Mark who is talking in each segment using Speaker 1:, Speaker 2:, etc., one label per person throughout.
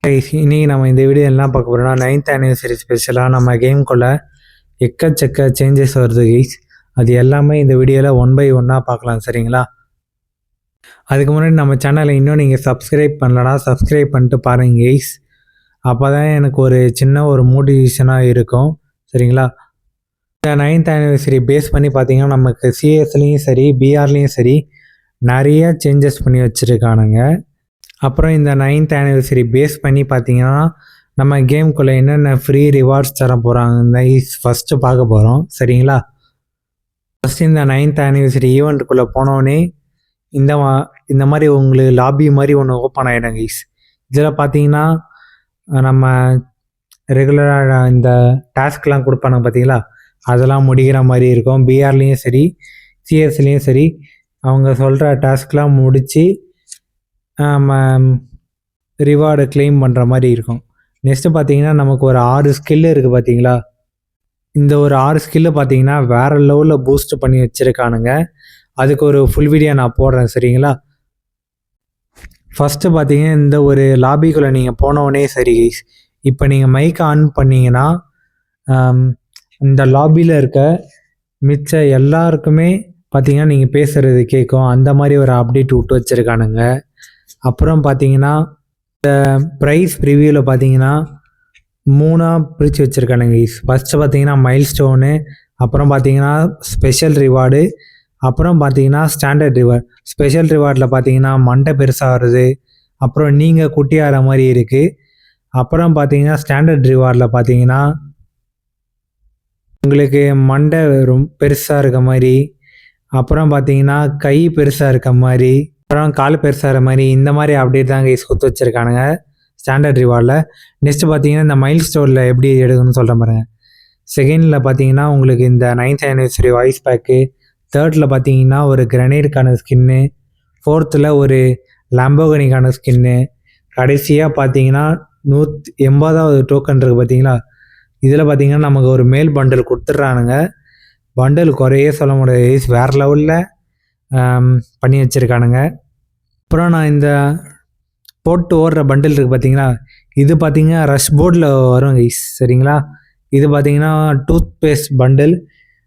Speaker 1: இன்றைக்கி நம்ம இந்த வீடியோ எல்லாம் பார்க்க போகிறோம்னா 9th anniversary ஸ்பெஷலாக நம்ம கேம்குள்ளே எக்கச்சக்க சேஞ்சஸ் வருது கைஸ். அது எல்லாமே இந்த வீடியோவில் 1 by 1 பார்க்கலாம், சரிங்களா? அதுக்கு முன்னாடி நம்ம சேனலை இன்னும் நீங்கள் சப்ஸ்கிரைப் பண்ணலன்னா சப்ஸ்கிரைப் பண்ணிட்டு பாருங்கள் கைஸ். அப்போ தான் எனக்கு ஒரு சின்ன ஒரு மோட்டிவேஷனாக இருக்கும், சரிங்களா? இந்த 9th anniversary பேஸ் பண்ணி பார்த்தீங்கன்னா நமக்கு சிஎஸ்லேயும் சரி பிஆர்லேயும் சரி நிறைய சேஞ்சஸ் பண்ணி வச்சுருக்கானுங்க. அப்புறம் இந்த 9th anniversary பேஸ் பண்ணி பார்த்தீங்கன்னா நம்ம கேம்குள்ளே என்னென்ன ஃப்ரீ ரிவார்ட்ஸ் தர போகிறாங்க ஃபஸ்ட்டு பார்க்க போகிறோம், சரிங்களா? ஃபஸ்ட்டு இந்த 9th anniversary ஈவெண்ட்டுக்குள்ளே போனோடனே இந்த மாதிரி உங்களுக்கு லாபி மாதிரி ஒன்று ஓப்பன் ஆகிடும் கைஸ். இதில் பார்த்தீங்கன்னா நம்ம ரெகுலராக இந்த டாஸ்க்லாம் கொடுப்பானுங்க பார்த்தீங்களா, அதெல்லாம் முடிக்கிற மாதிரி இருக்கும். பிஆர்லேயும் சரி சிஎஸ்லேயும் சரி அவங்க சொல்கிற டாஸ்க்லாம் முடித்து நம்ம ரிவார்டை கிளைம் பண்ணுற மாதிரி இருக்கும். நெக்ஸ்ட்டு பார்த்தீங்கன்னா நமக்கு ஒரு 6 ஸ்கில்லு இருக்குது பார்த்தீங்களா. இந்த ஒரு 6 ஸ்கில்லு பார்த்தீங்கன்னா வேறு லெவலில் பூஸ்ட் பண்ணி வச்சுருக்கானுங்க. அதுக்கு ஒரு ஃபுல் வீடியோ நான் போடுறேன், சரிங்களா? ஃபஸ்ட்டு பார்த்தீங்கன்னா இந்த ஒரு லாபிக்குள்ளே நீங்கள் போனவுடனே சரி கைஸ், இப்போ நீங்கள் மைக்கை ஆன் பண்ணிங்கன்னா இந்த லாபியில் இருக்க மிச்ச எல்லாருக்குமே பார்த்தீங்கன்னா நீங்கள் பேசுகிறது கேட்கும். அந்த மாதிரி ஒரு அப்டேட் விட்டு வச்சுருக்கானுங்க. அப்புறம் பார்த்தீங்கன்னா இந்த ப்ரைஸ் ப்ரிவியூவில் பார்த்தீங்கன்னா 3ஆக பிரித்து வச்சுருக்கானுங்க கைஸ். ஃபஸ்ட்டு பார்த்தீங்கன்னா மைல் ஸ்டோனு, அப்புறம் பார்த்தீங்கன்னா ஸ்பெஷல் ரிவார்டு, அப்புறம் பார்த்தீங்கன்னா ஸ்டாண்டர்ட் ரிவார்டு. ஸ்பெஷல் ரிவார்டில் பார்த்தீங்கன்னா மண்டை பெருசாக வருது, அப்புறம் நீங்கள் குட்டியாகிற மாதிரி இருக்குது. அப்புறம் பார்த்தீங்கன்னா ஸ்டாண்டர்ட் ரிவார்டில் பார்த்தீங்கன்னா உங்களுக்கு மண்டை ரொம்ப பெருசாக இருக்க மாதிரி, அப்புறம் பார்த்தீங்கன்னா கை பெருசாக இருக்க மாதிரி, அப்புறம் கால் பெருசாகிற மாதிரி, இந்த மாதிரி அப்டேட் தான் கைஸ் கொடுத்து வச்சுருக்கானுங்க ஸ்டாண்டர்ட் ரிவார்டில். நெக்ஸ்ட்டு பார்த்தீங்கன்னா இந்த மைல் ஸ்டோரில் எப்படி எடுக்கணும்னு சொல்கிறேன் பாருங்க. செகண்டில் பார்த்தீங்கன்னா உங்களுக்கு இந்த 9th anniversary வாய்ஸ் பேக்கு, தேர்டில் பார்த்தீங்கன்னா ஒரு கிரனேடுக்கான ஸ்கின்னு, ஃபோர்த்தில் ஒரு லாம்போகனிக்கான ஸ்கின்னு, கடைசியாக பார்த்தீங்கன்னா 180வது டோக்கன் இருக்குது பார்த்தீங்களா. இதில் பார்த்தீங்கன்னா நமக்கு ஒரு மேல் பண்டல் கொடுத்துட்றானுங்க. பண்டல் குறையே சொல்ல முடியாது, வேறு லெவலில் பண்ணி வச்சுருக்கானுங்க. அப்புறம் நான் இந்த போட்டு ஓடுற பண்டில் இருக்குது பார்த்தீங்களா, இது பார்த்தீங்கன்னா ரஷ் போர்டில் வரும் கைஸ், சரிங்களா? இது பார்த்தீங்கன்னா டூத் பேஸ்ட் பண்டில்.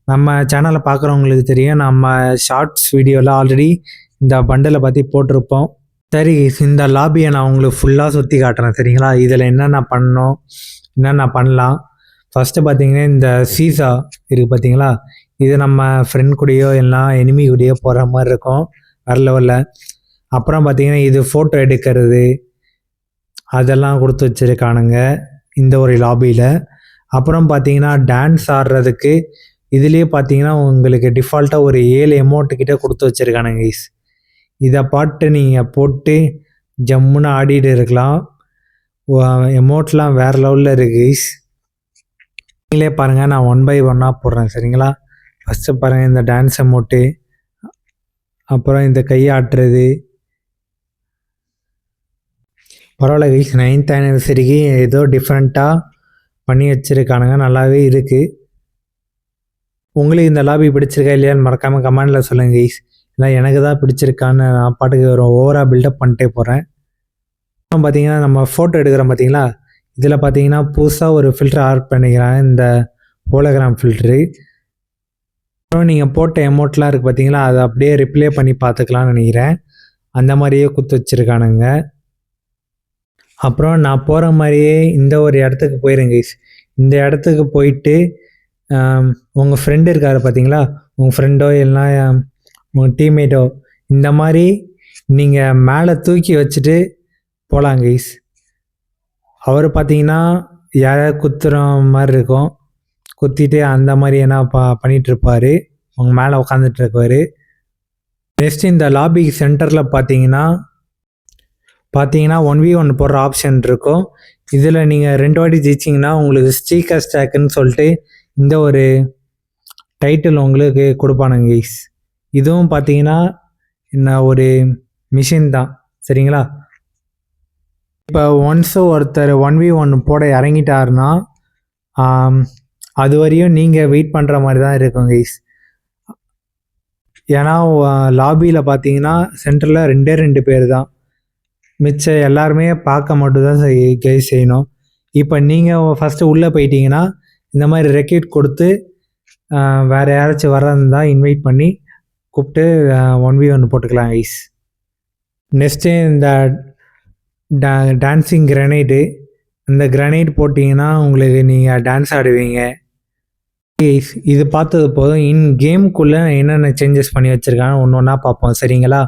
Speaker 1: நம்ம சேனலை பார்க்குறவங்களுக்கு தெரியும், நம்ம ஷார்ட்ஸ் வீடியோவில் ஆல்ரெடி இந்த பண்டிலை பற்றி போட்டிருப்போம். சரி கைஸ், இந்த லாபியை நான் உங்களுக்கு ஃபுல்லாக சுற்றி காட்டுறேன், சரிங்களா? இதில் என்னென்ன பண்ணணும், என்னென்ன பண்ணலாம். ஃபஸ்ட்டு பார்த்தீங்கன்னா இந்த சீசா இருக்குது பார்த்தீங்களா, இது நம்ம ஃப்ரெண்ட் கூடயோ எல்லாம் எனிமி கூடயோ போகிற மாதிரி இருக்கும், வேறு லெவலில். அப்புறம் பார்த்தீங்கன்னா இது ஃபோட்டோ எடுக்கிறது, அதெல்லாம் கொடுத்து வச்சுருக்கானுங்க இந்த ஒரு லாபியில். அப்புறம் பார்த்தீங்கன்னா டான்ஸ் ஆடுறதுக்கு இதுலேயே பார்த்தீங்கன்னா உங்களுக்கு டிஃபால்ட்டாக ஒரு 7 எமௌண்ட்டுக்கிட்ட கொடுத்து வச்சுருக்கானுங்க கைஸ். இதை பாட்டு நீங்கள் போட்டு ஜம்முன்னு ஆடிட்டு இருக்கலாம். எமௌண்ட்லாம் வேறு லெவலில் இருக்குது கைஸ். நீங்களே பாருங்கள், நான் 1 by 1 போடுறேன், சரிங்களா? ஃபஸ்ட்டு பாருங்கள் இந்த டான்ஸ் எமௌண்ட்டு, அப்புறம் இந்த கையாட்டுறது. பரவாயில்ல கைஸ், 9th anniversaryக்கு ஏதோ டிஃப்ரெண்ட்டாக பண்ணி வச்சுருக்கானுங்க, நல்லாவே இருக்குது. உங்களுக்கு இந்த லாபி பிடிச்சிருக்கா இல்லையான்னு மறக்காமல் கமெண்டில் சொல்லுங்கள் கைஸ். இல்லை எனக்கு தான் பிடிச்சிருக்கான்னு நான் பாட்டுக்கு ஒரு ஓவராக பில்டப் பண்ணிட்டே போகிறேன். அப்புறம் பார்த்தீங்கன்னா நம்ம ஃபோட்டோ எடுக்கிறோம் பார்த்தீங்களா, இதில் பார்த்தீங்கன்னா புதுசாக ஒரு ஃபில்டர் ஆட் பண்ணிக்கிறாங்க, இந்த ஹோலோகிராம் ஃபில்ட்ரு. அப்புறம் நீங்கள் போட்ட எமௌண்ட்லாம் இருக்குது பார்த்தீங்களா, அதை அப்படியே ரிப்ளே பண்ணி பார்த்துக்கலான்னு நினைக்கிறேன். அந்த மாதிரியே கொடுத்து வச்சுருக்கானுங்க. அப்புறம் நான் போகிற மாதிரியே இந்த ஒரு இடத்துக்கு போயிருங்க கைஸ். இந்த இடத்துக்கு போயிட்டு உங்கள் ஃப்ரெண்டு இருக்கார் பார்த்தீங்களா, உங்கள் ஃப்ரெண்டோ இல்லைனா உங்கள் டீம்மேட்டோ, இந்த மாதிரி நீங்கள் மேலே தூக்கி வச்சுட்டு போகலாம் கைஸ். அவர் பார்த்தீங்கன்னா யாராவது குத்துற மாதிரி இருக்கும், குத்திட்டு அந்த மாதிரி என்ன பண்ணிகிட்ருப்பார், அவங்க மேலே உட்காந்துட்ருக்குவார். நெக்ஸ்ட் இந்த லாபி சென்டரில் பார்த்தீங்கன்னா 1v1 போடுற ஆப்ஷன் இருக்கும். இதில் நீங்கள் 2 வாட்டி ஜெயிச்சிங்கன்னா உங்களுக்கு ஸ்டீக்கர் ஸ்டாக்குன்னு சொல்லிட்டு இந்த ஒரு டைட்டில் உங்களுக்கு கொடுப்பானுங்க கைஸ். இதுவும் பார்த்தீங்கன்னா என்ன ஒரு மிஷின் தான், சரிங்களா? இப்போ ஒன்ஸ் ஒருத்தர் 1v1 போட இறங்கிட்டாருன்னா அது வரையும் நீங்கள் வெயிட் பண்ணுற மாதிரி தான் இருக்கும் கைஸ். ஏன்னா லாபியில் பார்த்தீங்கன்னா சென்டரில் 2 பேர் தான். மிச்சம் எல்லாருமே பார்க்க மட்டும் தான் கைஸ் செய்யணும். இப்போ நீங்கள் ஃபஸ்ட்டு உள்ளே போயிட்டீங்கன்னா இந்த மாதிரி ரெக்யூட் கொடுத்து வேறு யாராச்சும் வர்றதா இன்வைட் பண்ணி கூப்பிட்டு 1v1 போட்டுக்கலாம் கைஸ். நெக்ஸ்ட்டு இந்த டான்ஸிங் கிரனைடு, இந்த கிரனைட் போட்டிங்கன்னா உங்களுக்கு நீங்கள் டான்ஸ் ஆடுவீங்க. இது பார்த்தது போதும். இன் கேமுக்குள்ளே என்னென்ன சேஞ்சஸ் பண்ணி வச்சுருக்காங்க ஒன்று ஒன்றா பார்ப்போம் சரிங்களா.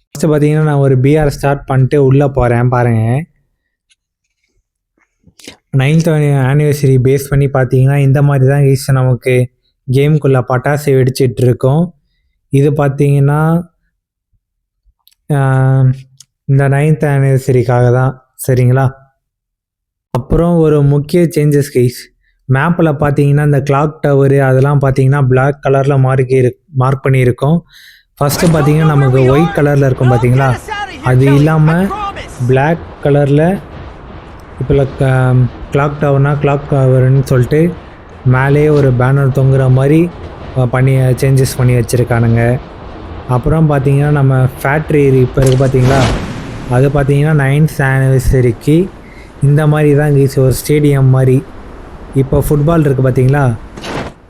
Speaker 1: ஃபஸ்ட்டு பார்த்தீங்கன்னா நான் ஒரு பிஆர் ஸ்டார்ட் பண்ணிட்டு உள்ளே போகிறேன் பாருங்கள். 9th ஆனிவர்சரி பேஸ் பண்ணி பார்த்தீங்கன்னா இந்த மாதிரி தான் கைஸ் நமக்கு கேமுக்குள்ளே பட்டாசு வெடிச்சிட்டு இருக்கோம். இது பார்த்தீங்கன்னா இந்த 9th ஆனிவர்சரிக்காக தான் சரிங்களா. அப்புறம் ஒரு முக்கிய சேஞ்சஸ் கைஸ், மேப்பில் பார்த்தீங்கன்னா இந்த கிளாக் டவரு அதெல்லாம் பார்த்தீங்கன்னா பிளாக் கலரில் மார்க் பண்ணியிருக்கோம். ஃபஸ்ட்டு பார்த்தீங்கன்னா நமக்கு ஒயிட் கலரில் இருக்கும் பார்த்தீங்களா, அது இல்லாமல் பிளாக் கலரில் இப்போ கிளாக் டவர்னு சொல்லிட்டு மேலேயே ஒரு பேனர் தொங்குற மாதிரி சேஞ்சஸ் பண்ணி வச்சுருக்கானுங்க. அப்புறம் பார்த்தீங்கன்னா நம்ம ஃபேக்ட்ரி இப்போ இருக்குது பார்த்தீங்களா, அது பார்த்தீங்கன்னா 9th ஆனிவர்சரிக்கு இந்த மாதிரி தான் கைஸ் ஒரு ஸ்டேடியம் மாதிரி. இப்போ ஃபுட்பால் இருக்குது பார்த்தீங்களா,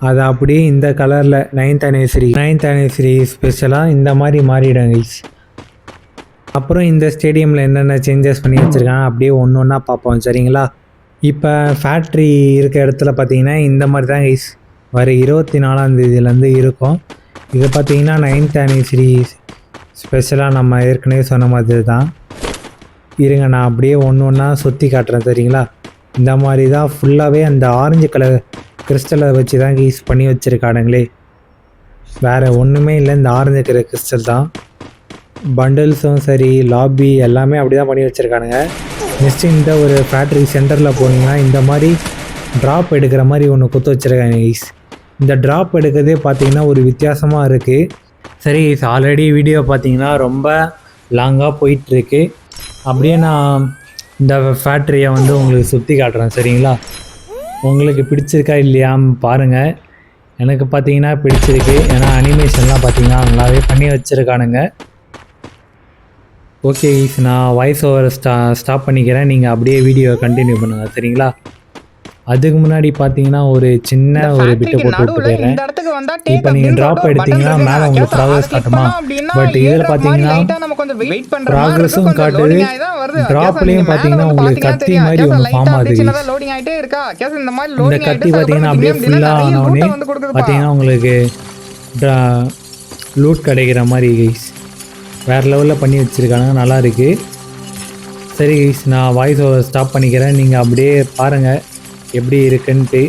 Speaker 1: அது அப்படியே இந்த கலரில் 9th ஆனிவர்சரி ஸ்பெஷலாக இந்த மாதிரி மாறிடும் கைஸ். அப்புறம் இந்த ஸ்டேடியமில் என்னென்ன சேஞ்சஸ் பண்ணி வச்சுருக்காங்க அப்படியே ஒன்று ஒன்றா பார்ப்போம் சரிங்களா. இப்போ ஃபேக்ட்ரி இருக்க இடத்துல பார்த்தீங்கன்னா இந்த மாதிரி தான் கைஸ் வர 24ஆம் தேதியிலேருந்து இருக்கும். இது பார்த்தீங்கன்னா 9th ஆனிவர்சரி ஸ்பெஷலாக நம்ம ஏற்கனவே சொன்ன மாதிரி தான். இருங்க நான் அப்படியே ஒன்று ஒன்றா சுற்றி காட்டுறேன் சரிங்களா. இந்த மாதிரி தான் ஃபுல்லாகவே அந்த ஆரஞ்சு கலர் கிறிஸ்டலை வச்சு தான் யூஸ் பண்ணி வச்சுருக்கானுங்களே, வேறு ஒன்றுமே இல்லை. இந்த ஆரஞ்சு கலர் கிறிஸ்டல் தான். பண்டில்ஸும் சரி லாபி எல்லாமே அப்படி தான் பண்ணி வச்சுருக்கானுங்க. நெக்ஸ்ட்டு இந்த ஒரு ஃபேக்ட்ரி சென்டரில் போனீங்கன்னா இந்த மாதிரி ட்ராப் எடுக்கிற மாதிரி ஒன்று குத்து வச்சுருக்காங்க ஈஸ். இந்த ட்ராப் எடுக்கிறதே பார்த்தீங்கன்னா ஒரு வித்தியாசமாக இருக்குது. சரி ஆல்ரெடி வீடியோ பார்த்தீங்கன்னா ரொம்ப லாங்காக போயிட்டுருக்கு. அப்படியே நான் இந்த ஃபேக்ட்ரியை வந்து உங்களுக்கு சுற்றி காட்டுறேன் சரிங்களா. உங்களுக்கு பிடிச்சிருக்கா இல்லையான்னு பாருங்கள். எனக்கு பார்த்தீங்கன்னா பிடிச்சிருக்கு, ஏன்னா அனிமேஷன்லாம் பார்த்தீங்கன்னா நல்லாவே பண்ணி வச்சுருக்கானுங்க. ஓகே நான் வாய்ஸ் ஓவர் ஸ்டாப் பண்ணிக்கிறேன், நீங்கள் அப்படியே வீடியோவை கண்டினியூ பண்ணுங்கள் சரிங்களா. அதுக்கு முன்னாடி பார்த்தீங்கன்னா ஒரு சின்ன ஒரு பிட்டை போட்டு போயிடுறேன். இப்போ நீங்கள் ட்ராப் எடுத்தீங்கன்னா மேலே உங்களுக்கு ப்ராக்ரஸ் காட்டுமா, பட் இதில் பார்த்தீங்கன்னா ப்ராக்ரஸும் காட்டுது, ட்ராப்லேயும் பார்த்தீங்கன்னா உங்களுக்கு கத்தி மாதிரி ஒன்று ஃபார்ம் ஆகுது. இந்த கத்தி பார்த்தீங்கன்னா அப்படியே ஃபுல்லாக ஆனவுடனே பார்த்தீங்கன்னா உங்களுக்கு லூட் கிடைக்கிற மாதிரி கைஸ் வேறு லெவலில் பண்ணி வச்சுருக்காங்க, நல்லா இருக்குது. சரி கைஸ் நான் வாய்ஸ் ஓவர் ஸ்டாப் பண்ணிக்கிறேன், நீங்கள் அப்படியே பாருங்கள் எப்படி இருக்குன்ட்டு.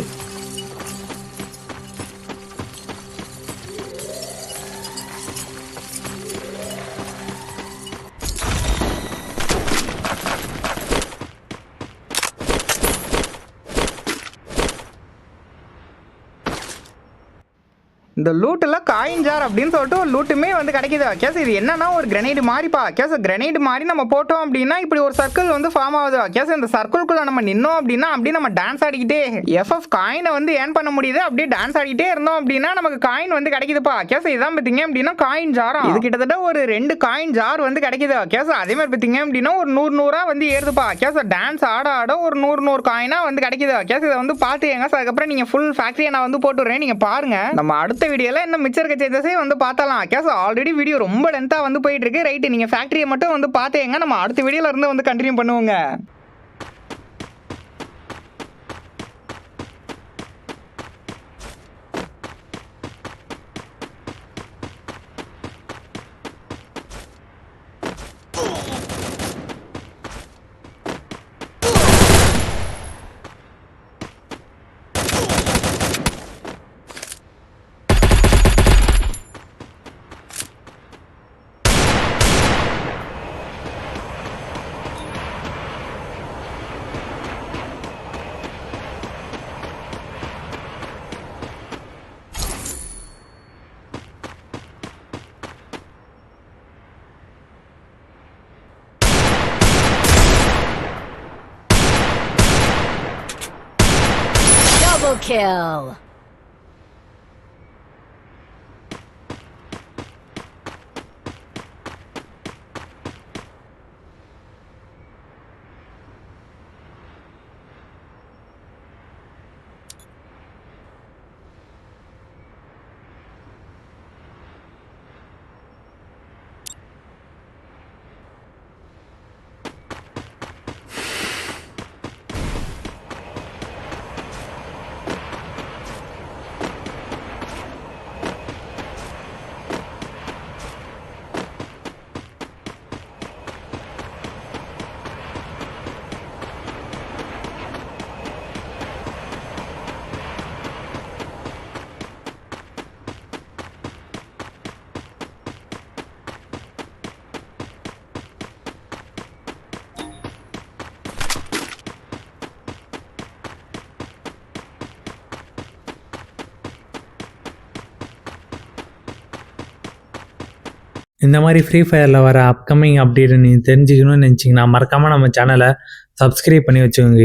Speaker 2: இந்த லூட்டில் காயின் ஜார் அப்படின்னு சொல்லிட்டு ஒரு லூட்டுமே வந்து கிடைக்கிது. கேஸ் இது என்னன்னா ஒரு கிரனைடு மாதிரிப்பா. கேஸ் கிரனைடு மாதிரி நம்ம போட்டோம் அப்படின்னா இப்படி ஒரு சர்க்கிள் வந்து ஃபார்ம் ஆகுது. கேஸ் இந்த சர்க்கிள்குள்ள நம்ம நின்னோம் அப்படின்னா அப்படியே நம்ம டான்ஸ் ஆடிக்கிட்டே எஃப்எஃப் காயினை வந்து ஏர்ன் பண்ண முடியுது. அப்படியே டான்ஸ் ஆடிக்கிட்டே இருந்தோம் அப்படின்னா நமக்கு காயின் வந்து கிடைக்குதுப்பா. கேஸ் இதான் பார்த்தீங்க அப்படின்னா காயின் ஜாரா. இது கிட்டத்தட்ட ஒரு 2 காயின் ஜார் வந்து கிடைக்குது. கேஸ் அதே மாதிரி பார்த்தீங்க அப்படின்னா ஒரு 100 வந்து ஏறுதுப்பா. கேஸ் டான்ஸ் ஆட ஒரு 100 காயினா வந்து கிடைக்குது. கேஸ் இதை வந்து பார்த்து எங்க அதுக்கப்புறம் நீங்க ஃபுல் ஃபேக்டரியை நான் வந்து போட்டுறேன், நீங்க பாருங்க. நம்ம அடுத்த வீடியோல இன்னும் மிச்சம் இருக்க சேஞ்சஸே வந்து பார்த்தலாம். கேஸ் ஆல்ரெடி வீடியோ ரொம்ப லென்த்தா வந்து போயிட்டு இருக்கு. ரைட், நீங்க ஃபேக்டரியை மட்டும் வந்து பார்த்தேங்க, நம்ம அடுத்த வீடியோல இருந்து வந்து கண்டினியூ பண்ணுவோங்க.
Speaker 3: Double kill!
Speaker 1: இந்த மாதிரி ஃப்ரீ ஃபயரில் வர அப்கமிங் அப்டேட் நீங்கள் தெரிஞ்சுக்கணும்னு நினச்சிங்கன்னா மறக்காமல் நம்ம சேனலை சப்ஸ்கிரைப் பண்ணி வச்சுக்கோங்க.